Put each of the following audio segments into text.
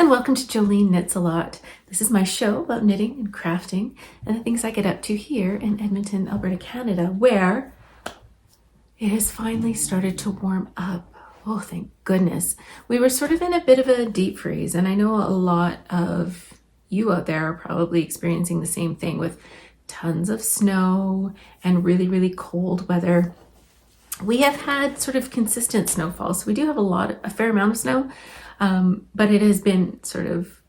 and welcome to Jolineknitsalot. This is my show about knitting and crafting and the things I get up to here in Edmonton, Alberta, Canada, where it has finally started to warm up. Oh, thank goodness. We were sort of in a bit of a deep freeze, and I know a lot of you out there are probably experiencing the same thing with tons of snow and really, really cold weather. We have had sort of consistent snowfall, so we do have a fair amount of snow, but it has been sort of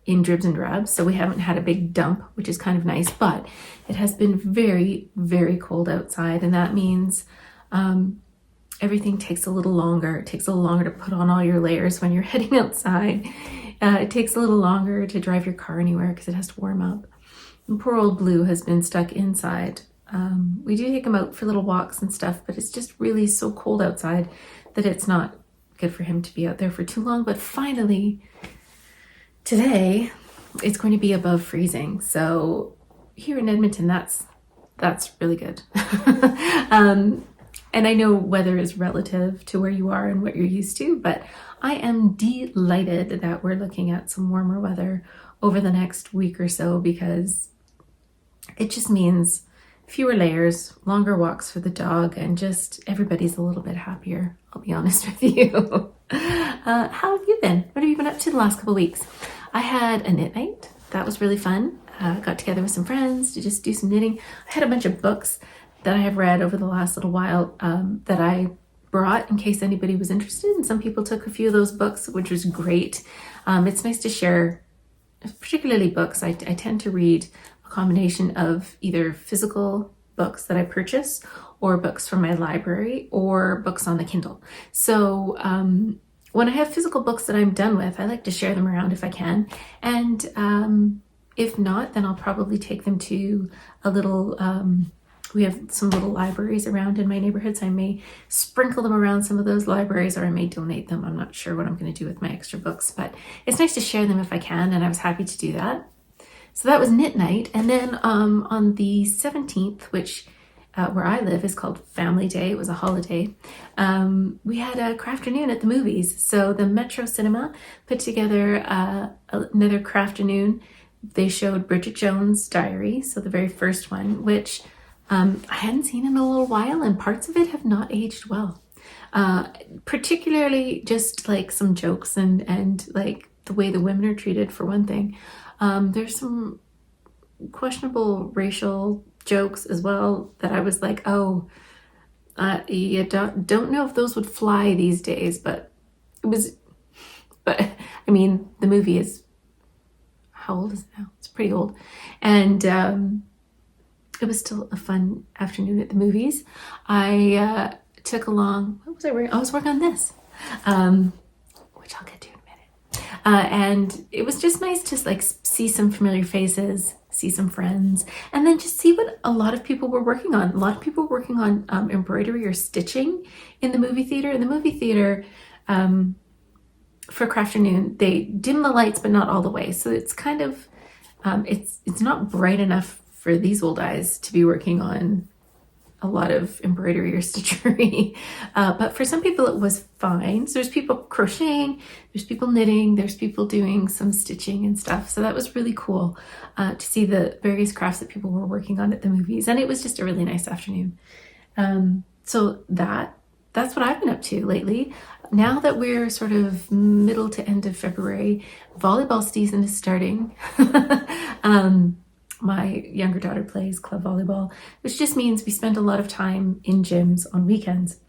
in dribs and drabs, so we haven't had a big dump, which is kind of nice, but it has been very, very cold outside, and that means everything takes a little longer. It takes a little longer to put on all your layers when you're heading outside. It takes a little longer to drive your car anywhere because it has to warm up. And poor old Blue has been stuck inside. We do take him out for little walks and stuff, but it's just really so cold outside that it's not good for him to be out there for too long. But finally, today, it's going to be above freezing. So here in Edmonton, that's really good. And I know weather is relative to where you are and what you're used to, but I am delighted that we're looking at some warmer weather over the next week or so, because it just means fewer layers, longer walks for the dog, and just everybody's a little bit happier, I'll be honest with you. How have you been? What have you been up to the last couple of weeks? I had a knit night. That was really fun. Got together with some friends to just do some knitting. I had a bunch of books that I have read over the last little while that I brought in case anybody was interested, and some people took a few of those books, which was great. It's nice to share, particularly books. I tend to read a combination of either physical books that I purchase or books from my library or books on the Kindle. So when I have physical books that I'm done with, I like to share them around if I can. And if not, then I'll probably take them to a little, we have some little libraries around in my neighborhood, so I may sprinkle them around some of those libraries, or I may donate them. I'm not sure what I'm going to do with my extra books, but it's nice to share them if I can, and I was happy to do that. So that was knit night. And then on the 17th, which where I live is called Family Day, it was a holiday, we had a crafternoon at the movies. So the Metro Cinema put together another crafternoon. They showed Bridget Jones' Diary, so the very first one, which I hadn't seen in a little while, and parts of it have not aged well. Particularly just like some jokes and like the way the women are treated, for one thing. There's some questionable racial jokes as well that I was like, you don't know if those would fly these days, but I mean, the movie is, how old is it now? It's pretty old. And it was still a fun afternoon at the movies. I took along, what was I wearing? I was working on this, which I'll get to in a minute. And it was just nice to like see some familiar faces, see some friends, and then just see what a lot of people were working on. A lot of people were working on embroidery or stitching in the movie theater. In the movie theater, for crafternoon, they dim the lights, but not all the way. So it's kind of, it's not bright enough for these old eyes to be working on a lot of embroidery or stitchery. But for some people it was fine. So there's people crocheting, there's people knitting, there's people doing some stitching and stuff. So that was really cool to see the various crafts that people were working on at the movies. And it was just a really nice afternoon. So that's what I've been up to lately. Now that we're sort of middle to end of February, volleyball season is starting. My younger daughter plays club volleyball, which just means we spend a lot of time in gyms on weekends.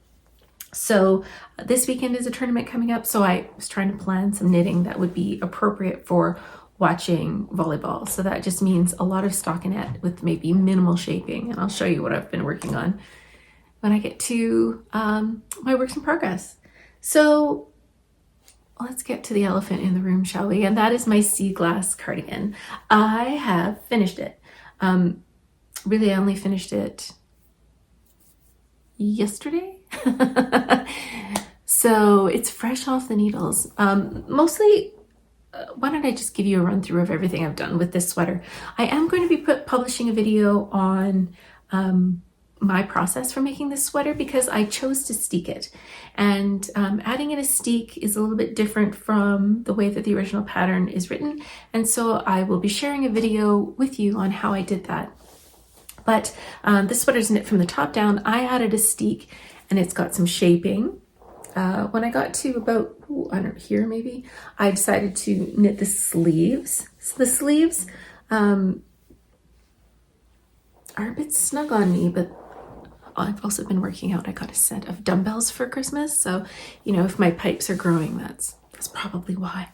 So this weekend is a tournament coming up, so I was trying to plan some knitting that would be appropriate for watching volleyball. So that just means a lot of stockinette with maybe minimal shaping, and I'll show you what I've been working on when I get to my works in progress. So let's get to the elephant in the room, shall we? And that is my sea glass cardigan. I have finished it. Really, I only finished it yesterday. So it's fresh off the needles. Mostly, why don't I just give you a run through of everything I've done with this sweater? I am going to be publishing a video on my process for making this sweater because I chose to steek it. And adding in a steek is a little bit different from the way that the original pattern is written. And so I will be sharing a video with you on how I did that. But this sweater's knit from the top down. I added a steek and it's got some shaping. When I got to about, I don't know, here maybe, I decided to knit the sleeves. So the sleeves are a bit snug on me, but I've also been working out. I got a set of dumbbells for Christmas. So, you know, if my pipes are growing, that's probably why.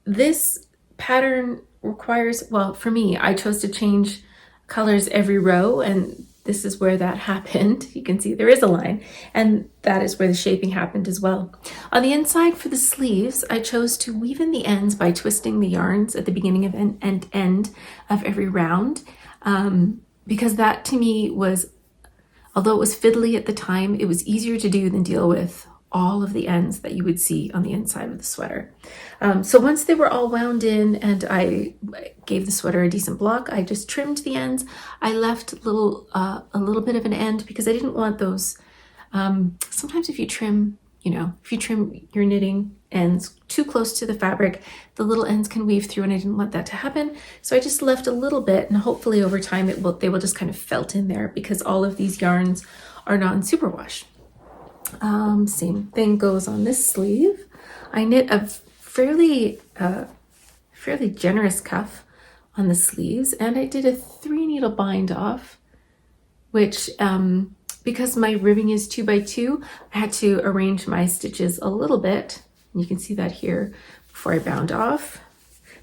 This pattern requires, well, for me, I chose to change colors every row, and this is where that happened. You can see there is a line, and that is where the shaping happened as well. On the inside for the sleeves, I chose to weave in the ends by twisting the yarns at the beginning of and end of every round, because that to me was, although it was fiddly at the time, it was easier to do than deal with all of the ends that you would see on the inside of the sweater. So once they were all wound in and I gave the sweater a decent block, I just trimmed the ends. I left a little bit of an end because I didn't want those. Sometimes if you trim, if you trim your knitting ends too close to the fabric, the little ends can weave through, and I didn't want that to happen. So I just left a little bit, and hopefully over time they will just kind of felt in there because all of these yarns are non-superwash. Same thing goes on this sleeve. I knit a fairly generous cuff on the sleeves, and I did a 3-needle bind off, which because my ribbing is 2x2, I had to arrange my stitches a little bit. You can see that here before I bound off,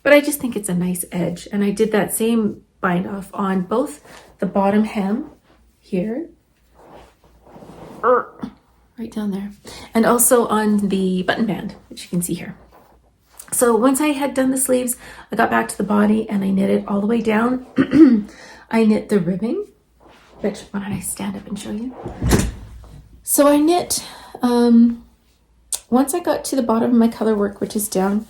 but I just think it's a nice edge, and I did that same bind off on both the bottom hem here, right down there, and also on the button band, which you can see here. So once I had done the sleeves, I got back to the body and I knit it all the way down. I knit the ribbing, which, why don't I stand up and show you? So I knit, once I got to the bottom of my color work, which is down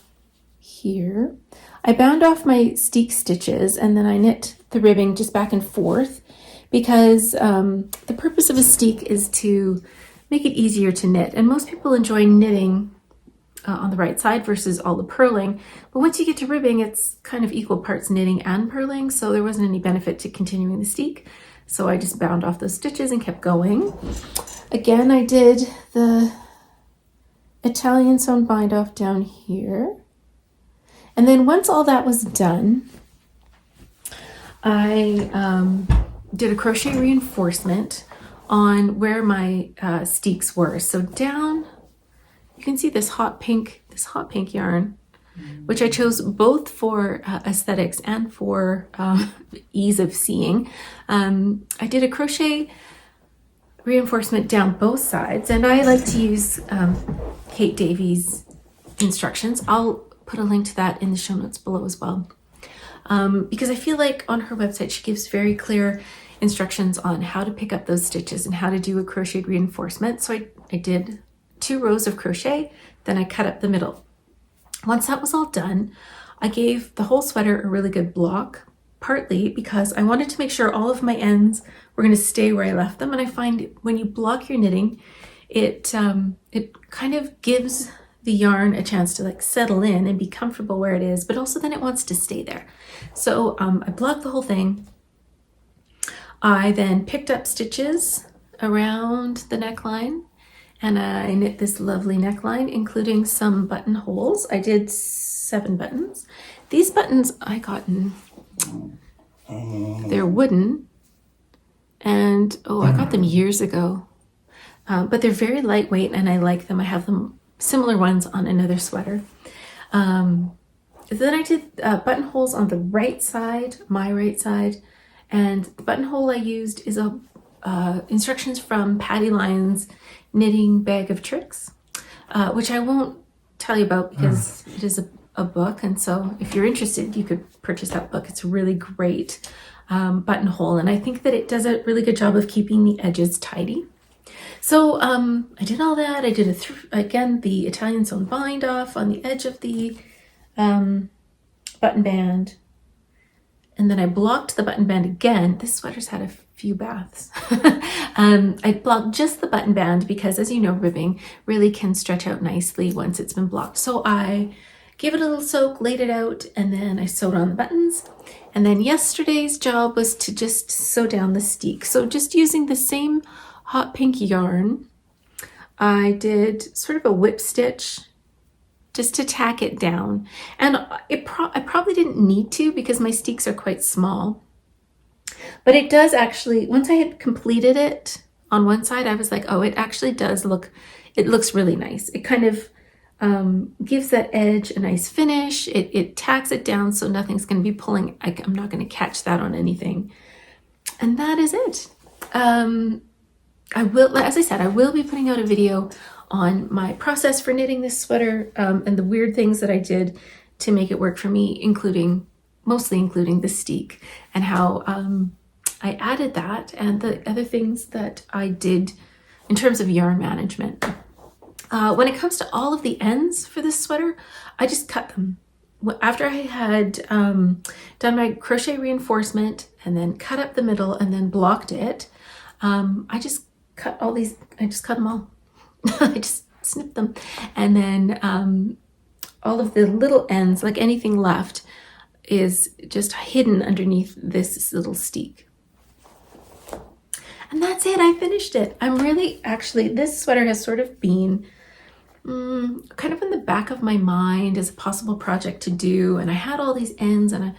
here, I bound off my steek stitches, and then I knit the ribbing just back and forth because the purpose of a steek is to make it easier to knit. And most people enjoy knitting on the right side versus all the purling. But once you get to ribbing, it's kind of equal parts knitting and purling. So there wasn't any benefit to continuing the steek. So I just bound off those stitches and kept going. Again, I did the Italian sewn bind off down here. And then once all that was done, I did a crochet reinforcement on where my steeks were. So down, you can see this hot pink yarn, which I chose both for aesthetics and for ease of seeing. I did a crochet reinforcement down both sides, and I like to use Kate Davies instructions. I'll put a link to that in the show notes below as well, because I feel like on her website she gives very clear instructions on how to pick up those stitches and how to do a crocheted reinforcement. So I did 2 rows of crochet, then I cut up the middle. Once that was all done, I gave the whole sweater a really good block, partly because I wanted to make sure all of my ends were going to stay where I left them. And I find when you block your knitting, it kind of gives the yarn a chance to like settle in and be comfortable where it is, but also then it wants to stay there. So I blocked the whole thing. I then picked up stitches around the neckline, and I knit this lovely neckline, including some buttonholes. I did 7 buttons. These buttons I got in, they're wooden, and I got them years ago, but they're very lightweight and I like them. I have them, similar ones on another sweater. Then I did buttonholes on the right side, my right side, and the buttonhole I used is instructions from Patty Lyon's Knitting Bag of Tricks, which I won't tell you about because it is a book, and so if you're interested, you could purchase that book. It's a really great buttonhole, and I think that it does a really good job of keeping the edges tidy. So I did all that. I did again the Italian sewn bind off on the edge of the button band, and then I blocked the button band again. This sweater's had a few baths. I blocked just the button band because, as you know, ribbing really can stretch out nicely once it's been blocked. So I gave it a little soak, laid it out, and then I sewed on the buttons. And then yesterday's job was to just sew down the steek. So just using the same hot pink yarn, I did sort of a whip stitch just to tack it down. And I probably didn't need to because my steeks are quite small. But it does actually, once I had completed it on one side, I was like, oh, it actually does look, it looks really nice. It kind of gives that edge a nice finish. It tacks it down so nothing's going to be pulling. I'm not going to catch that on anything. And that is it. I will, as I said, I will be putting out a video on my process for knitting this sweater and the weird things that I did to make it work for me, mostly including the steek and how I added that and the other things that I did in terms of yarn management. When it comes to all of the ends for this sweater, I just cut them. After I had done my crochet reinforcement and then cut up the middle and then blocked it, I just cut all these, I just cut them all. I just snipped them. And then all of the little ends, like anything left, is just hidden underneath this little steek. And that's it, I finished it. I'm really, actually, this sweater has sort of been kind of in the back of my mind as a possible project to do. And I had all these ends and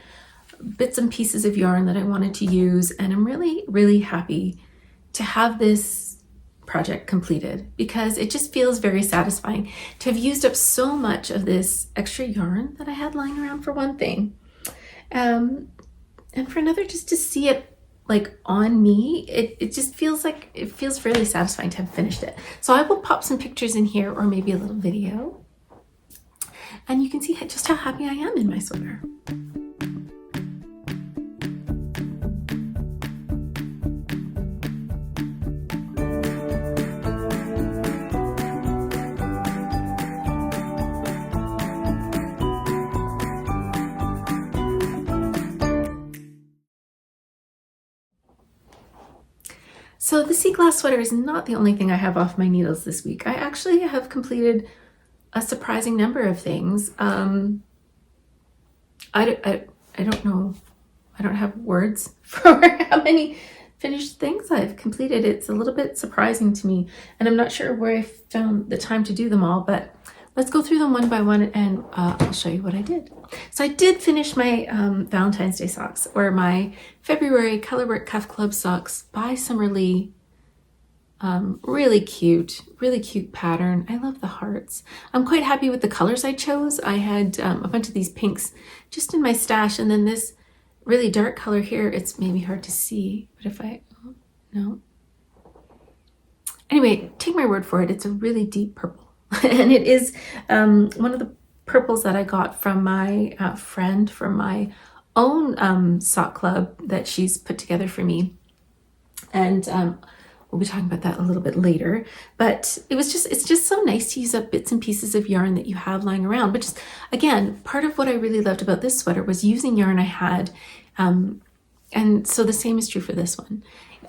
bits and pieces of yarn that I wanted to use. And I'm really, really happy to have this project completed because it just feels very satisfying to have used up so much of this extra yarn that I had lying around, for one thing. And for another, just to see it like on me, it just feels like, it feels really satisfying to have finished it. So I will pop some pictures in here or maybe a little video and you can see just how happy I am in my sweater. So the sea glass sweater is not the only thing I have off my needles this week. I actually have completed a surprising number of things. I don't know. I don't have words for how many finished things I've completed. It's a little bit surprising to me, and I'm not sure where I found the time to do them all, but let's go through them one by one and I'll show you what I did. So I did finish my Valentine's Day socks, or my February Colorwork Cuff Club socks by Summerlee. Really cute pattern. I love the hearts. I'm quite happy with the colors I chose. I had a bunch of these pinks just in my stash, and then this really dark color here. It's maybe hard to see, but if I, oh, no. Anyway, take my word for it. It's a really deep purple. And it is one of the purples that I got from my friend from my own sock club that she's put together for me. And we'll be talking about that a little bit later. But it's just so nice to use up bits and pieces of yarn that you have lying around. But just, again, part of what I really loved about this sweater was using yarn I had. And so the same is true for this one.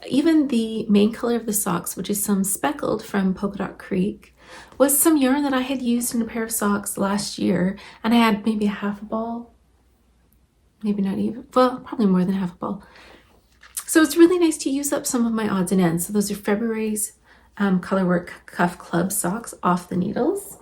Even the main color of the socks, which is some speckled from Polka Dot Creek, was some yarn that I had used in a pair of socks last year, and I had maybe a half a ball, maybe not even, well, probably more than half a ball. So it's really nice to use up some of my odds and ends. So those are February's Colorwork Cuff Club socks off the needles.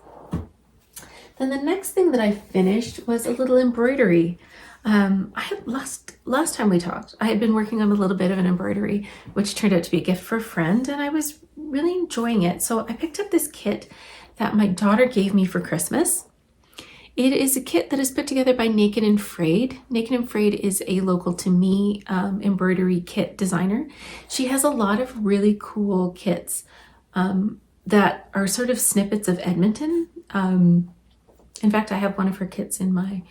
Then the next thing that I finished was a little embroidery. I had last time we talked, I had been working on a little bit of an embroidery, which turned out to be a gift for a friend, and I was really enjoying it. So I picked up this kit that my daughter gave me for Christmas. It is a kit that is put together by Naked and Frayed. Naked and Frayed is a local to me embroidery kit designer. She has a lot of really cool kits that are sort of snippets of Edmonton. In fact, I have one of her kits in my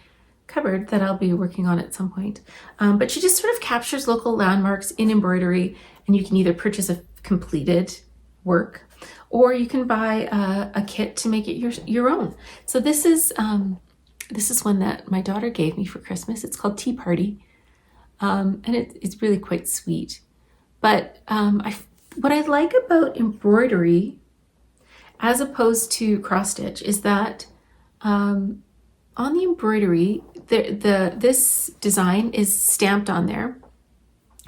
cupboard that I'll be working on at some point. But she just sort of captures local landmarks in embroidery, and you can either purchase a completed work or you can buy a kit to make it your own. So this is one that my daughter gave me for Christmas. It's called Tea Party. and it's really quite sweet. But what I like about embroidery as opposed to cross stitch is that on the embroidery, this design is stamped on there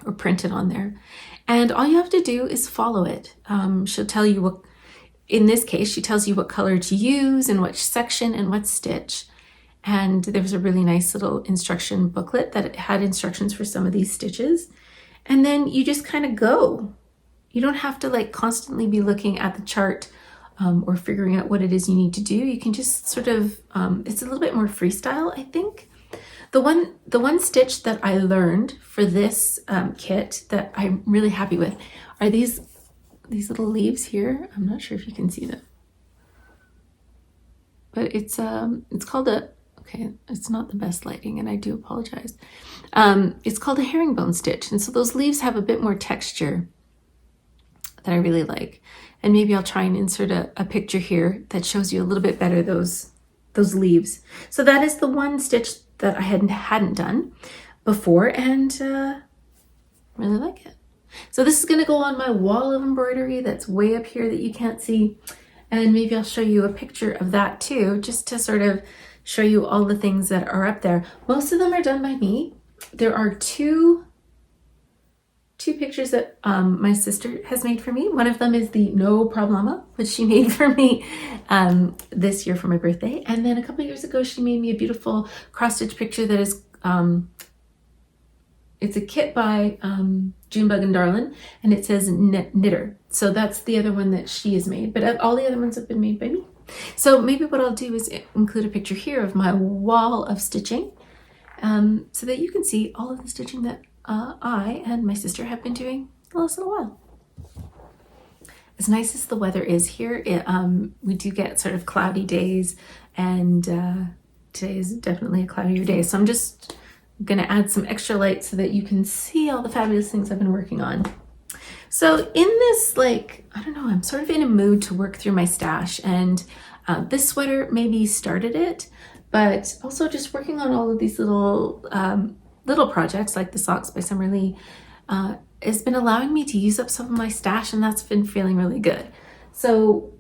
or printed on there, and all you have to do is follow it. She'll tell you what, in this case, she tells you what color to use and which section and what stitch. And there was a really nice little instruction booklet that had instructions for some of these stitches. And then you just kind of go. You don't have to like constantly be looking at the chart or figuring out what it is you need to do. You can just sort of, it's a little bit more freestyle, I think. The one stitch that I learned for this kit that I'm really happy with are these little leaves here. I'm not sure if you can see them, but it's called okay, it's not the best lighting, and I do apologize. It's called a herringbone stitch, and so those leaves have a bit more texture that I really like. And maybe I'll try and insert a picture here that shows you a little bit better those leaves. So that is the one stitch that I hadn't done before, and really like it. So this is going to go on my wall of embroidery that's way up here that you can't see, and maybe I'll show you a picture of that too, just to sort of show you all the things that are up there. Most of them are done by me. There are two pictures that my sister has made for me. One of them is the No Problema, which she made for me this year for my birthday. And then a couple of years ago, she made me a beautiful cross-stitch picture that is, it's a kit by Junebug and Darlin, and it says Knitter. So that's the other one that she has made, but all the other ones have been made by me. So maybe what I'll do is include a picture here of my wall of stitching, so that you can see all of the stitching that I and my sister have been doing the last little while. As nice as the weather is here, we do get sort of cloudy days, and today is definitely a cloudier day. So I'm just gonna add some extra light so that you can see all the fabulous things I've been working on. So in this, like, I don't know, I'm sort of in a mood to work through my stash, and this sweater maybe started it, but also just working on all of these little projects like the socks by Summer Lee has been allowing me to use up some of my stash, and that's been feeling really good. So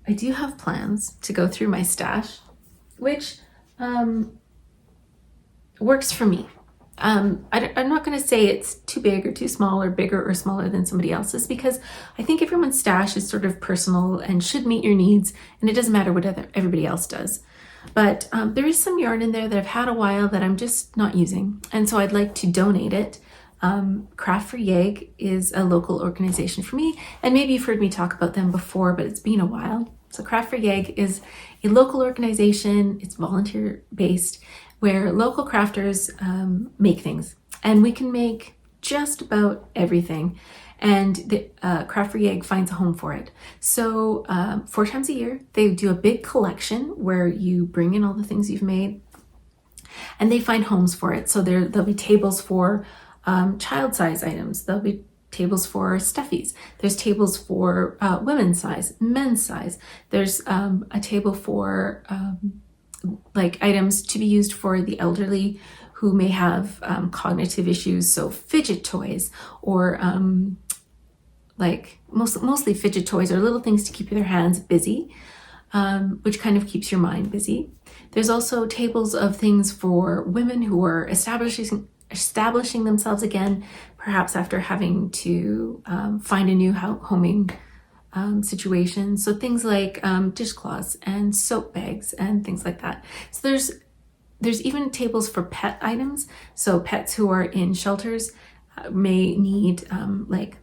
I do have plans to go through my stash, which works for me. I'm not going to say it's too big or too small or bigger or smaller than somebody else's, because I think everyone's stash is sort of personal and should meet your needs, and it doesn't matter what everybody else does. But there is some yarn in there that I've had a while that I'm just not using, and so I'd like to donate it. Craft for Yeg is a local organization for me, and maybe you've heard me talk about them before, but it's been a while. So Craft for Yeg is a local organization. It's volunteer based, where local crafters make things, and we can make just about everything, and the Craft for Yeg finds a home for it. So 4 times a year they do a big collection where you bring in all the things you've made, and they find homes for it. So there'll be tables for child size items, there'll be tables for stuffies, there's tables for women's size, men's size, there's a table for like items to be used for the elderly who may have cognitive issues, so fidget toys, or like mostly fidget toys or little things to keep their hands busy, which kind of keeps your mind busy. There's also tables of things for women who are establishing themselves again, perhaps after having to find a new homing situation. So things like dishcloths and soap bags and things like that. So there's even tables for pet items. So pets who are in shelters may need like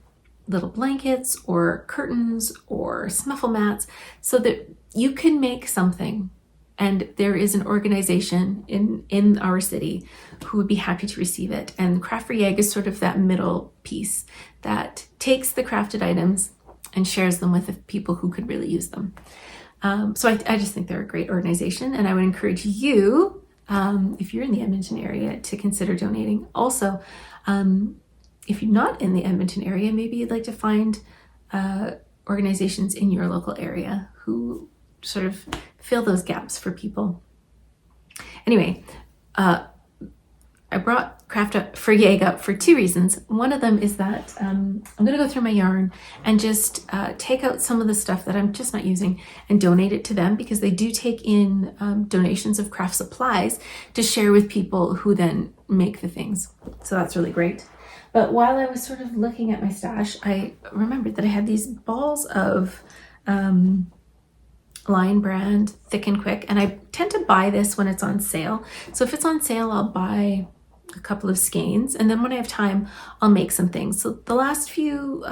little blankets or curtains or snuffle mats, so that you can make something. And there is an organization in our city who would be happy to receive it. And Craft for Yeg is sort of that middle piece that takes the crafted items and shares them with the people who could really use them. So I just think they're a great organization, and I would encourage you, if you're in the Edmonton area, to consider donating. Also, if you're not in the Edmonton area, maybe you'd like to find organizations in your local area who sort of fill those gaps for people. Anyway, I brought Craft Up for Yeg up for two reasons. One of them is that I'm going to go through my yarn and just take out some of the stuff that I'm just not using and donate it to them, because they do take in donations of craft supplies to share with people who then make the things. So that's really great. But while I was sort of looking at my stash, I remembered that I had these balls of Lion Brand Thick and Quick, and I tend to buy this when it's on sale. So if it's on sale, I'll buy a couple of skeins, and then when I have time, I'll make some things. So the last few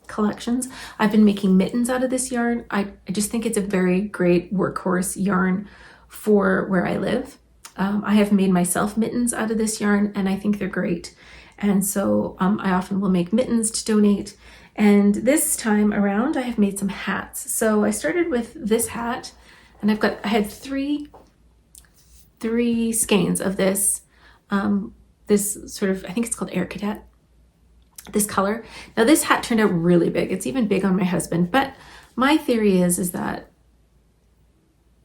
collections, I've been making mittens out of this yarn. I just think it's a very great workhorse yarn for where I live. I have made myself mittens out of this yarn, and I think they're great. And so I often will make mittens to donate. And this time around, I have made some hats. So I started with this hat, and I had three skeins of this. This sort of, I think it's called Air Cadet, this color. Now this hat turned out really big. It's even big on my husband, but my theory is that,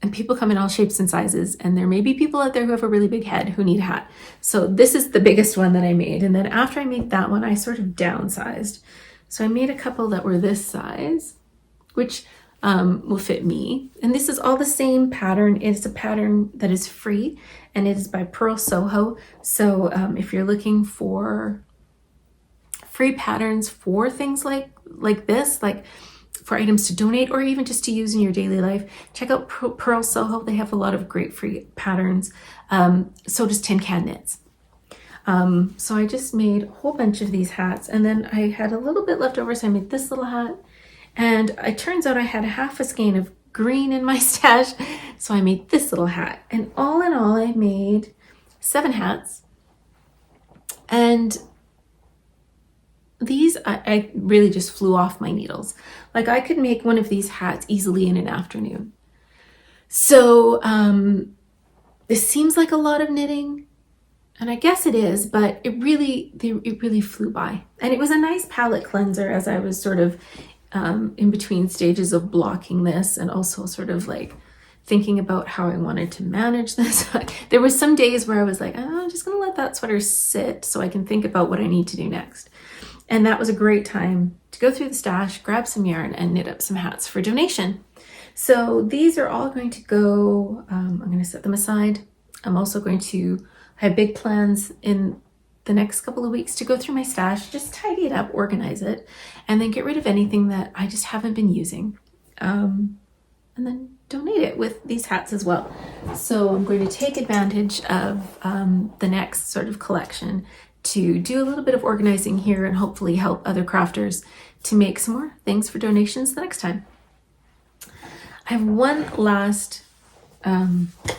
and people come in all shapes and sizes, and there may be people out there who have a really big head who need a hat. So this is the biggest one that I made. And then after I made that one, I sort of downsized. So I made a couple that were this size, which will fit me. And this is all the same pattern. It's a pattern that is free, and it is by Pearl Soho. So if you're looking for free patterns for things like this, like for items to donate or even just to use in your daily life, check out Pearl Soho. They have a lot of great free patterns. So does Tin Can Knits. So I just made a whole bunch of these hats, and then I had a little bit left over, so I made this little hat. And it turns out I had half a skein of green in my stash, so I made this little hat. And all in all, I made 7 hats. And these, I really just flew off my needles. Like, I could make one of these hats easily in an afternoon. So this seems like a lot of knitting, and I guess it is, but it really flew by. And it was a nice palette cleanser as I was sort of in between stages of blocking this, and also sort of like thinking about how I wanted to manage this. There were some days where I was like, oh, I'm just gonna let that sweater sit so I can think about what I need to do next. And that was a great time to go through the stash, grab some yarn, and knit up some hats for donation. So these are all going to go, I'm going to set them aside. I'm also going to have big plans in the next couple of weeks to go through my stash, just tidy it up, organize it, and then get rid of anything that I just haven't been using. And then donate it with these hats as well. So I'm going to take advantage of the next sort of collection to do a little bit of organizing here and hopefully help other crafters to make some more things for donations the next time. I have one last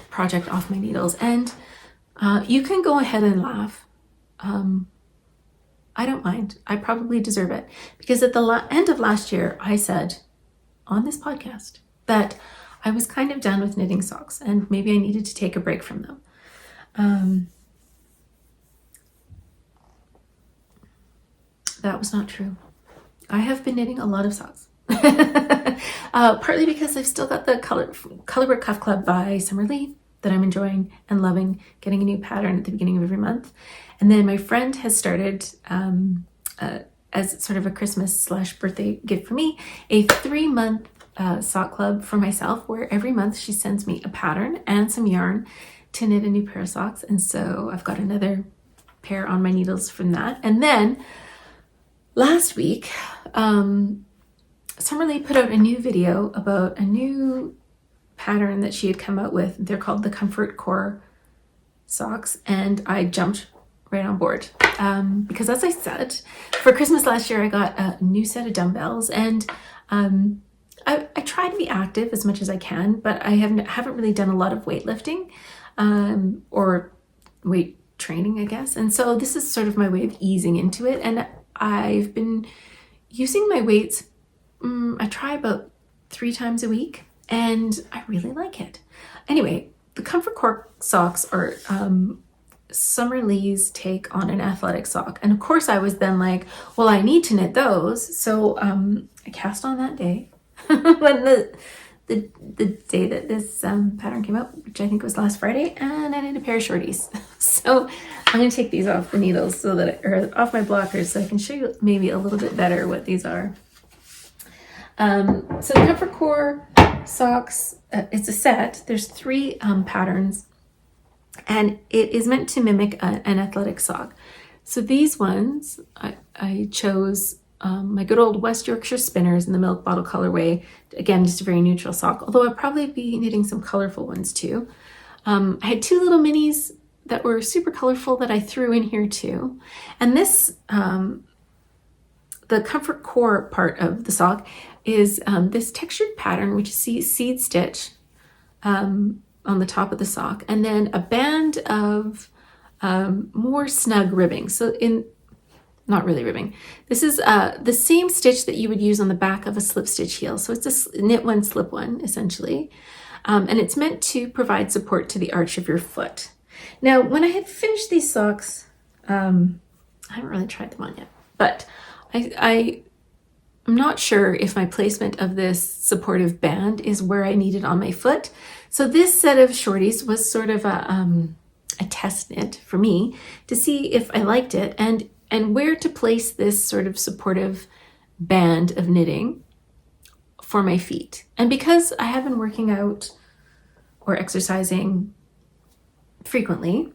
project off my needles, and you can go ahead and laugh. I don't mind. I probably deserve it, because at the end of last year, I said on this podcast that I was kind of done with knitting socks and maybe I needed to take a break from them. That was not true. I have been knitting a lot of socks. Partly because I've still got the Colorwork Cuff Club by Summer Lee that I'm enjoying and loving, getting a new pattern at the beginning of every month. And then my friend has started, as sort of a Christmas/birthday gift for me, a 3-month sock club for myself, where every month she sends me a pattern and some yarn to knit a new pair of socks. And so I've got another pair on my needles from that. And then last week, Summer Lee put out a new video about a new pattern that she had come out with. They're called the Comfort Core socks, and I jumped right on board because, as I said, for Christmas last year I got a new set of dumbbells, and I try to be active as much as I can, but I haven't really done a lot of weightlifting or weight training, I guess. And so this is sort of my way of easing into it, and I've been using my weights. I try about 3 times a week, and I really like it. Anyway, the Comfort Core socks are Summer Lee's take on an athletic sock. And of course I was then like, well, I need to knit those. So I cast on that day when the the day that this pattern came out, which I think was last Friday, and I need a pair of shorties. So I'm going to take these off the needles or off my blockers so I can show you maybe a little bit better what these are. So the Comfort Core socks, it's a set. There's 3 patterns, and it is meant to mimic an athletic sock. So these ones, I chose my good old West Yorkshire Spinners in the milk bottle colorway. Again, just a very neutral sock, although I'll probably be knitting some colorful ones too. I had 2 little minis that were super colorful that I threw in here too. And this, the Comfort Core part of the sock is this textured pattern, which is seed stitch on the top of the sock, and then a band of more snug ribbing. So not really ribbing. This is the same stitch that you would use on the back of a slip stitch heel. So it's a knit one, slip one, essentially. And it's meant to provide support to the arch of your foot. Now, when I had finished these socks, I haven't really tried them on yet, but I'm not sure if my placement of this supportive band is where I need it on my foot. So this set of shorties was sort of a test knit for me to see if I liked it and where to place this sort of supportive band of knitting for my feet. And because I have been working out or exercising frequently,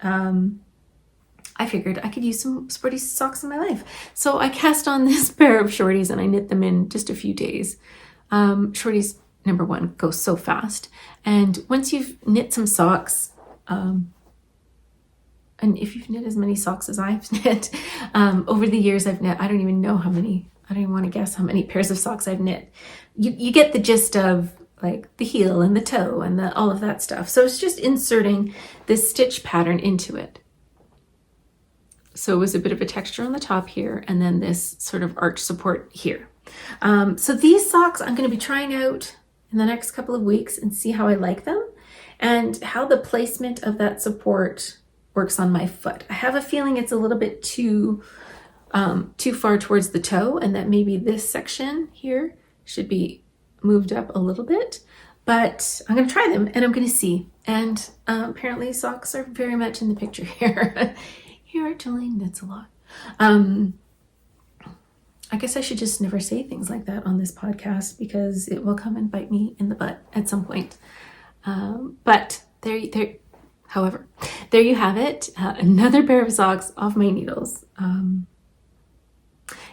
I figured I could use some sporty socks in my life. So I cast on this pair of shorties and I knit them in just a few days. Shorties, number one, go so fast. And once you've knit some socks, and if you've knit as many socks as I've knit, over the years I've knit, I don't even know how many, I don't even want to guess how many pairs of socks I've knit. You get the gist of like the heel and the toe and all of that stuff. So it's just inserting this stitch pattern into it. So it was a bit of a texture on the top here, and then this sort of arch support here. So these socks I'm going to be trying out in the next couple of weeks and see how I like them and how the placement of that support works on my foot. I have a feeling it's a little bit too far towards the toe, and that maybe this section here should be moved up a little bit, but I'm going to try them and I'm going to see. And apparently socks are very much in the picture here. Here at Jolineknitsalot. I guess I should just never say things like that on this podcast because it will come and bite me in the butt at some point. But however, there you have it. Another pair of socks off my needles.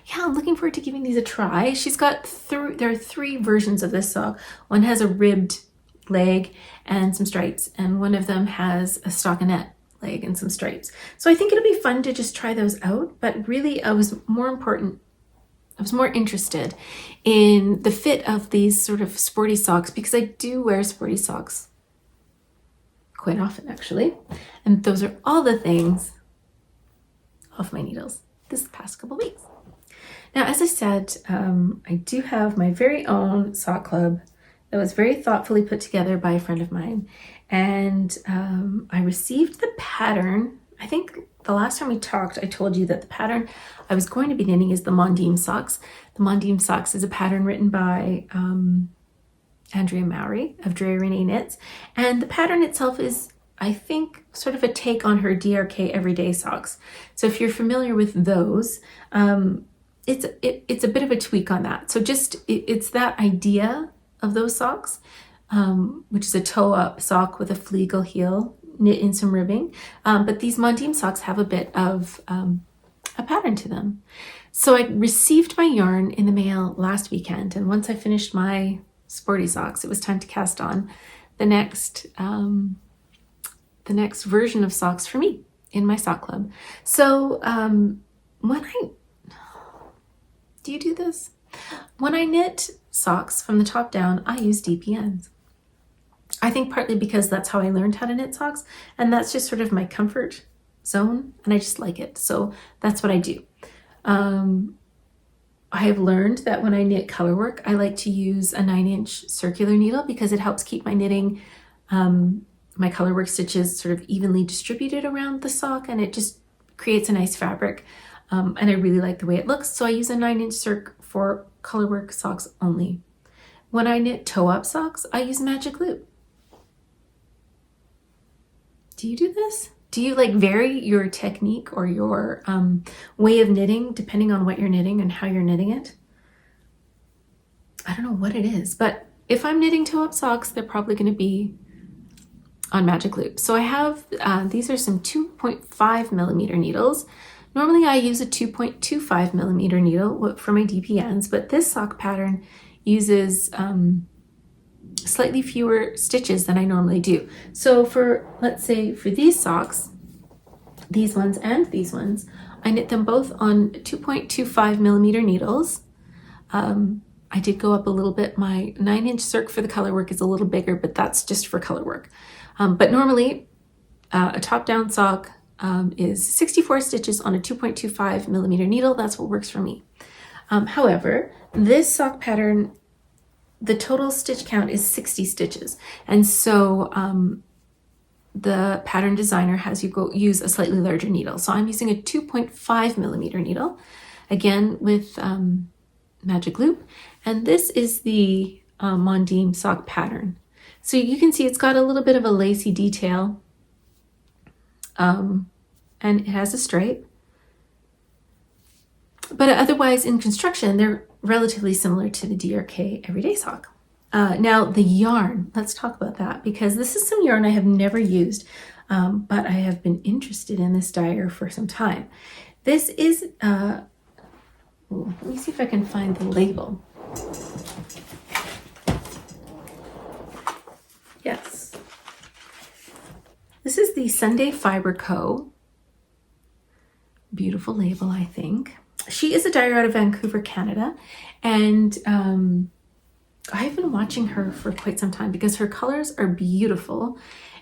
Yeah, I'm looking forward to giving these a try. She's got there are 3 versions of this sock. One has a ribbed leg and some stripes, and one of them has a stockinette leg and some stripes. So I think it'll be fun to just try those out, but really I was more interested in the fit of these sort of sporty socks because I do wear sporty socks quite often actually. And those are all the things off my needles this past couple weeks. Now, as I said, I do have my very own sock club that was very thoughtfully put together by a friend of mine. And I received the pattern. I think the last time we talked, I told you that the pattern I was going to be knitting is the Mondim socks. The Mondim socks is a pattern written by Andrea Mowry of Dre Renee Knits. And the pattern itself is, I think, sort of a take on her DRK Everyday socks. So if you're familiar with those, it's a bit of a tweak on that. So it's that idea of those socks, which is a toe-up sock with a fleagle heel knit in some ribbing. But these Mondim socks have a bit of a pattern to them. So I received my yarn in the mail last weekend, and once I finished my sporty socks, it was time to cast on the next version of socks for me in my sock club. So do you do this? When I knit socks from the top down, I use DPNs. I think partly because that's how I learned how to knit socks, and that's just sort of my comfort zone, and I just like it. So that's what I do. I have learned that when I knit colorwork, I like to use a 9-inch circular needle because it helps keep my knitting, my colorwork stitches sort of evenly distributed around the sock, and it just creates a nice fabric. And I really like the way it looks. So I use a 9-inch circ for colorwork socks only. When I knit toe-up socks, I use magic loop. Do you do this? Do you like vary your technique or your way of knitting depending on what you're knitting and how you're knitting it? I don't know what it is, but if I'm knitting toe-up socks, they're probably going to be on magic loop. So I have, these are some 2.5 millimeter needles. Normally I use a 2.25 millimeter needle for my DPNs, but this sock pattern uses slightly fewer stitches than I normally do. So for, let's say for these socks, these ones and these ones, I knit them both on 2.25 millimeter needles. I did go up a little bit. My 9-inch circ for the color work is a little bigger, but that's just for color work. But normally a top-down sock is 64 stitches on a 2.25 millimeter needle. That's what works for me. However, this sock pattern, the total stitch count is 60 stitches. And so the pattern designer has you go use a slightly larger needle. So I'm using a 2.5 millimeter needle, again with magic loop. And this is the Mondim sock pattern. So you can see it's got a little bit of a lacy detail, and it has a stripe. But otherwise in construction, they're relatively similar to the DRK everyday sock. Now the yarn, let's talk about that, because this is some yarn I have never used, but I have been interested in this dyer for some time. This is, let me see if I can find the label. Yes. This is the Sunday Fiber Co. Beautiful label, I think. She is a dyer out of Vancouver, Canada, and I've been watching her for quite some time because her colors are beautiful,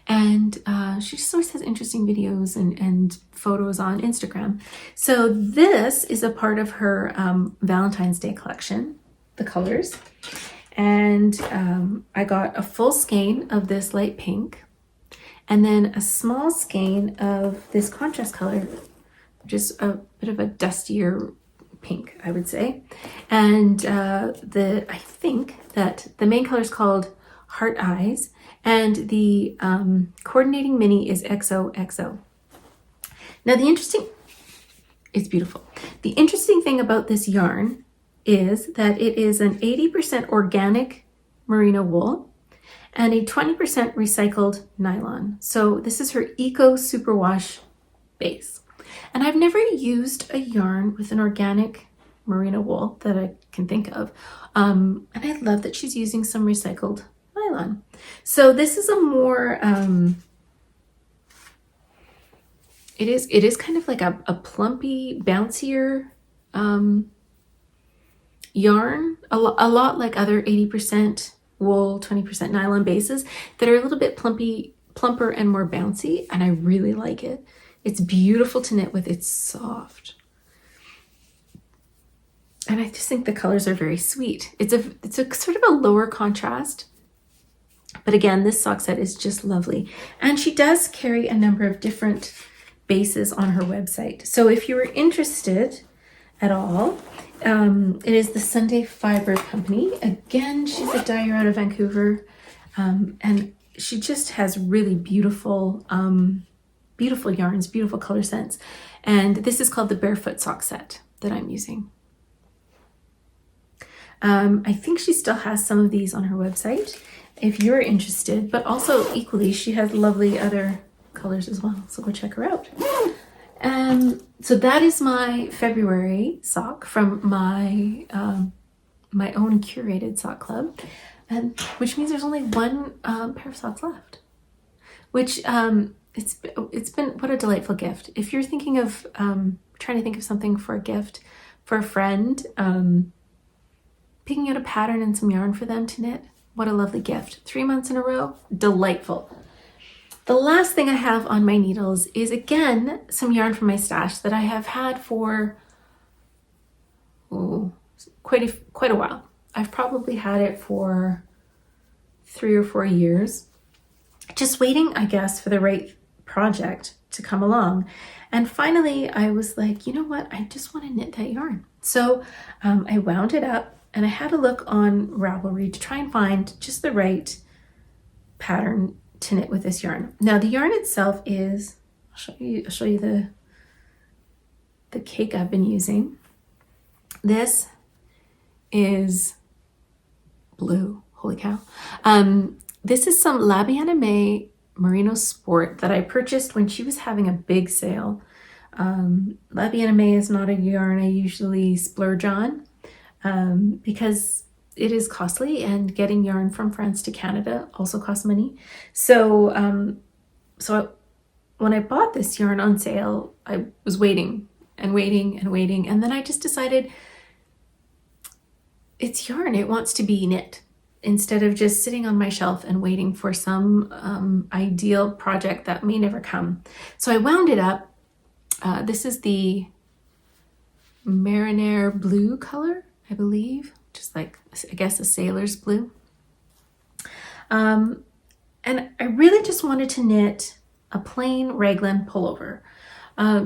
and she just always has interesting videos and photos on Instagram. So this is a part of her Valentine's Day collection, the colors, and I got a full skein of this light pink, and then a small skein of this contrast color, just a bit of a dustier pink, I would say. And I think that the main color is called Heart Eyes, and the coordinating mini is XOXO. Now it's beautiful. The interesting thing about this yarn is that it is an 80% organic merino wool and a 20% recycled nylon. So this is her Eco Superwash base. And I've never used a yarn with an organic merino wool that I can think of. And I love that she's using some recycled nylon. So this is a more, it is kind of like a plumpy, bouncier yarn, a lot like other 80% wool, 20% nylon bases that are a little bit plumper and more bouncy, and I really like it. It's beautiful to knit with, it's soft. And I just think the colors are very sweet. It's a sort of a lower contrast, but again, this sock set is just lovely. And she does carry a number of different bases on her website. So if you were interested at all, it is the Sunday Fiber Company. Again, she's a dyer out of Vancouver, and she just has really beautiful beautiful yarns, beautiful color scents. And this is called the Barefoot Sock Set that I'm using. I think she still has some of these on her website if you're interested, but also equally, she has lovely other colors as well. So go check her out. So that is my February sock from my my own curated sock club, and which means there's only one pair of socks left, which it's been what a delightful gift. If you're thinking of trying to think of something for a gift for a friend, picking out a pattern and some yarn for them to knit, what a lovely gift. 3 months in a row, delightful. The last thing I have on my needles is, again, some yarn from my stash that I have had for quite a while. I've probably had it for 3 or 4 years, just waiting, I guess, for the right project to come along. And finally, I was like, you know what? I just want to knit that yarn. So I wound it up And I had a look on Ravelry to try and find just the right pattern to knit with this yarn. Now the yarn itself is, I'll show you the cake I've been using. This is blue, holy cow. This is some La Bien-Aimée Merino Sport that I purchased when she was having a big sale. La Bien-Aimée is not a yarn I usually splurge on because it is costly, and getting yarn from France to Canada also costs money. So, when I bought this yarn on sale, I was waiting and waiting and waiting, and then I just decided it's yarn, it wants to be knit, instead of just sitting on my shelf and waiting for some ideal project that may never come. So I wound it up. This is the Marinaire blue color, I believe, just like, I guess, a sailor's blue. And I really just wanted to knit a plain raglan pullover.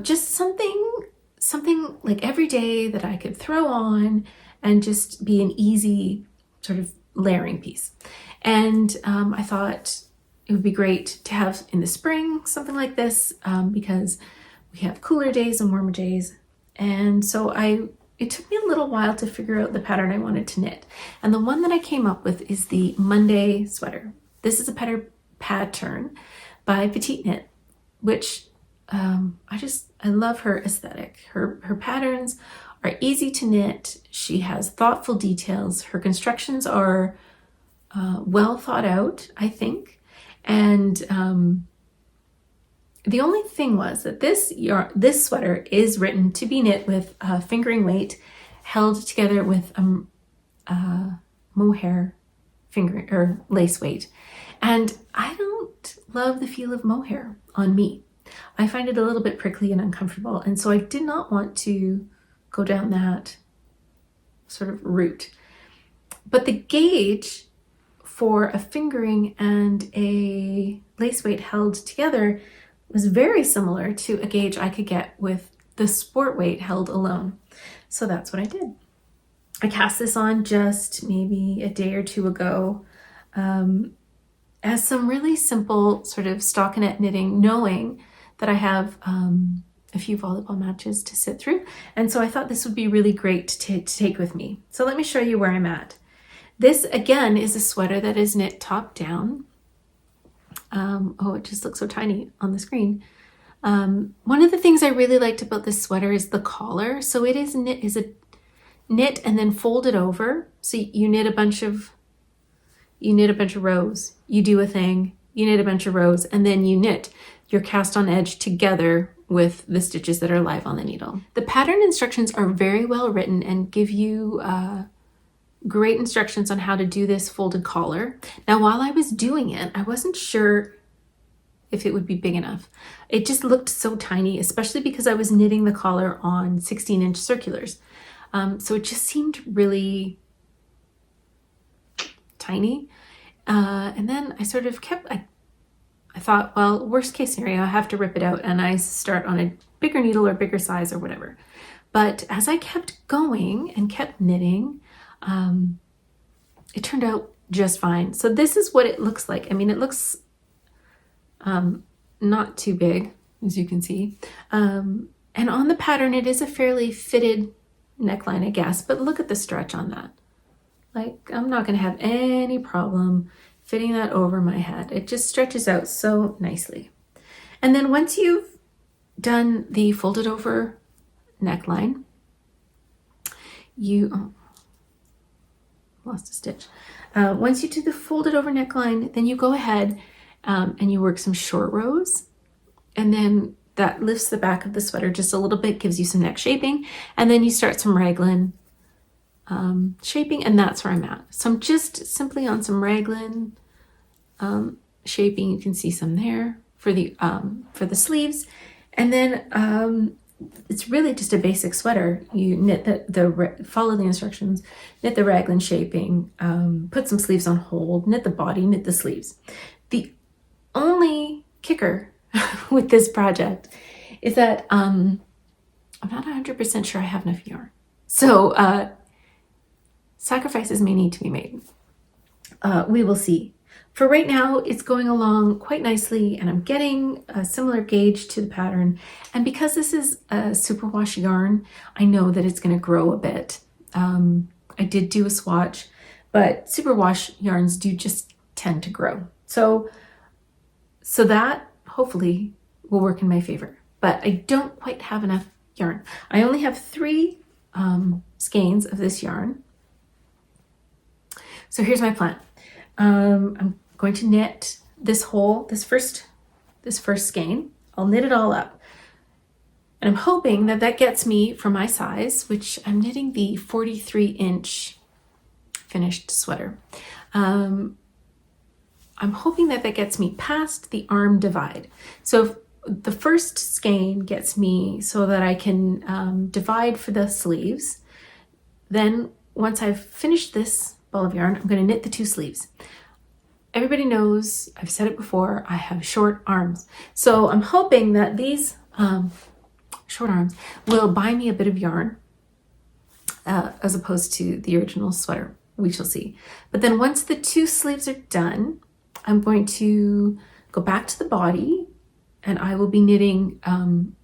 Just something like every day that I could throw on and just be an easy sort of layering piece. And I thought it would be great to have in the spring something like this because we have cooler days and warmer days. And so it took me a little while to figure out the pattern I wanted to knit. And the one that I came up with is the Monday sweater. This is a pattern by Petite Knit, which I love her aesthetic. Her patterns are easy to knit. She has thoughtful details. Her constructions are well thought out, I think. And the only thing was that this sweater is written to be knit with fingering weight held together with mohair fingering or lace weight. And I don't love the feel of mohair on me. I find it a little bit prickly and uncomfortable, and so I did not want to go down that sort of route. But the gauge for a fingering and a lace weight held together was very similar to a gauge I could get with the sport weight held alone. So that's what I did. I cast this on just maybe a day or two ago as some really simple sort of stockinette knitting, knowing that I have a few volleyball matches to sit through. And so I thought this would be really great to take with me. So let me show you where I'm at. This again is a sweater that is knit top down. Oh, it just looks so tiny on the screen. One of the things I really liked about this sweater is the collar. So it is knit and then folded over. So you knit a bunch of rows. You do a thing, you knit a bunch of rows, and then you knit your cast on edge together with the stitches that are live on the needle. The pattern instructions are very well written and give you great instructions on how to do this folded collar. Now, while I was doing it, I wasn't sure if it would be big enough. It just looked so tiny, especially because I was knitting the collar on 16-inch circulars. So it just seemed really tiny. And then I sort of I thought, well, worst case scenario, I have to rip it out and I start on a bigger needle or bigger size or whatever. But as I kept going and kept knitting, it turned out just fine. So this is what it looks like. I mean, it looks not too big, as you can see. And on the pattern, it is a fairly fitted neckline, I guess, but look at the stretch on that. Like, I'm not going to have any problem fitting that over my head. It just stretches out so nicely. And then once you've done the folded over neckline, lost a stitch. Once you do the folded over neckline, then you go ahead and you work some short rows, and then that lifts the back of the sweater just a little bit, gives you some neck shaping, and then you start some raglan shaping, and that's where I'm at. So I'm just simply on some raglan shaping. You can see some there for the sleeves, and then it's really just a basic sweater. You knit follow the instructions, knit the raglan shaping, put some sleeves on hold, knit the body, knit the sleeves. The only kicker with this project is that I'm not 100% sure I have enough yarn. So sacrifices may need to be made. We will see. For right now, it's going along quite nicely, and I'm getting a similar gauge to the pattern. And because this is a superwash yarn, I know that it's going to grow a bit. I did do a swatch, but superwash yarns do just tend to grow. So that hopefully will work in my favor. But I don't quite have enough yarn. I only have 3 skeins of this yarn. So here's my plan. I'm going to knit this first skein. I'll knit it all up. And I'm hoping that that gets me, for my size, which I'm knitting the 43-inch finished sweater. I'm hoping that that gets me past the arm divide. So if the first skein gets me so that I can divide for the sleeves. Then once I've finished this ball of yarn, I'm going to knit the 2 sleeves. Everybody knows, I've said it before, I have short arms. So I'm hoping that these short arms will buy me a bit of yarn as opposed to the original sweater. We shall see. But then once the 2 sleeves are done, I'm going to go back to the body, and I will be knitting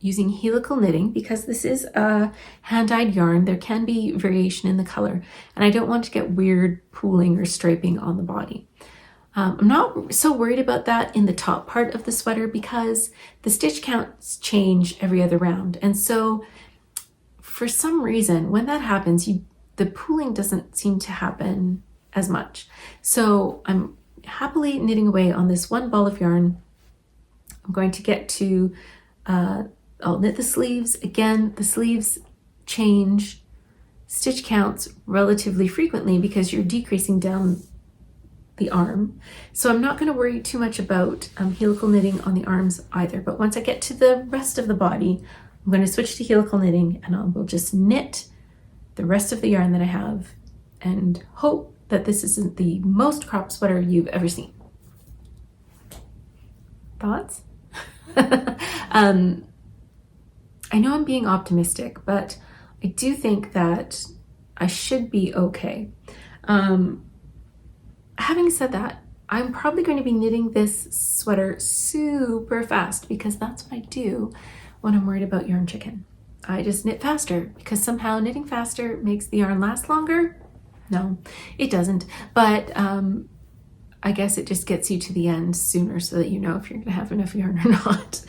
using helical knitting, because this is a hand-dyed yarn. There can be variation in the color, and I don't want to get weird pooling or striping on the body. I'm not so worried about that in the top part of the sweater, because the stitch counts change every other round. And so for some reason, when that happens, the pooling doesn't seem to happen as much. So I'm happily knitting away on this one ball of yarn. I'm going to get to, I'll knit the sleeves. Again, the sleeves change stitch counts relatively frequently because you're decreasing down the arm. So I'm not going to worry too much about helical knitting on the arms either. But once I get to the rest of the body, I'm going to switch to helical knitting, and I will just knit the rest of the yarn that I have and hope that this isn't the most cropped sweater you've ever seen. Thoughts? I know I'm being optimistic, but I do think that I should be okay. Having said that, I'm probably going to be knitting this sweater super fast, because that's what I do when I'm worried about yarn chicken. I just knit faster, because somehow knitting faster makes the yarn last longer. No, it doesn't. But I guess it just gets you to the end sooner so that you know if you're going to have enough yarn or not.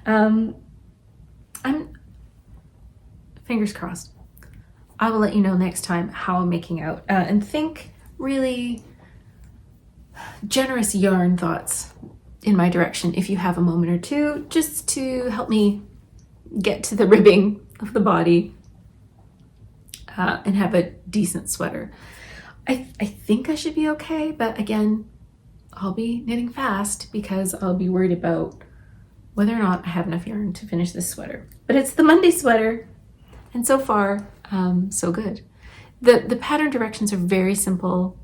I'm fingers crossed. I will let you know next time how I'm making out. And think really generous yarn thoughts in my direction if you have a moment or two, just to help me get to the ribbing of the body and have a decent sweater. I think I should be okay, but again, I'll be knitting fast because I'll be worried about whether or not I have enough yarn to finish this sweater. But it's the Monday sweater, and so far, so good. The pattern directions are very simple.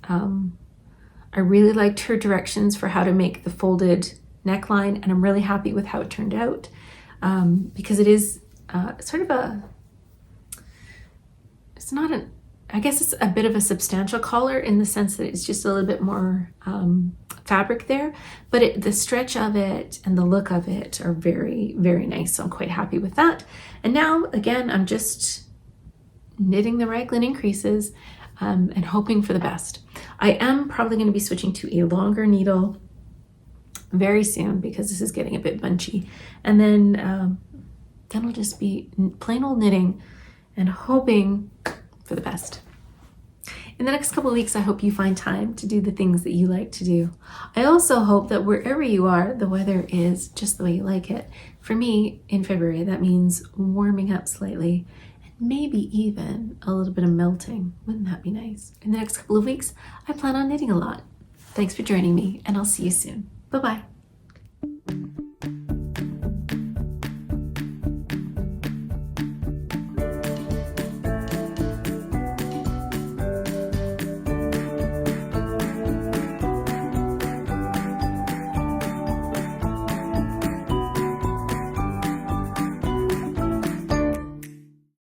I really liked her directions for how to make the folded neckline, and I'm really happy with how it turned out, because it is sort of I guess it's a bit of a substantial collar in the sense that it's just a little bit more fabric there, but the stretch of it and the look of it are very, very nice. So I'm quite happy with that. And now, again, I'm just knitting the raglan increases and hoping for the best. I am probably going to be switching to a longer needle very soon because this is getting a bit bunchy. And then I'll just be plain old knitting and hoping for the best. In the next couple of weeks, I hope you find time to do the things that you like to do. I also hope that wherever you are, the weather is just the way you like it. For me, in February, that means warming up slightly and maybe even a little bit of melting. Wouldn't that be nice? In the next couple of weeks, I plan on knitting a lot. Thanks for joining me, and I'll see you soon. Bye-bye.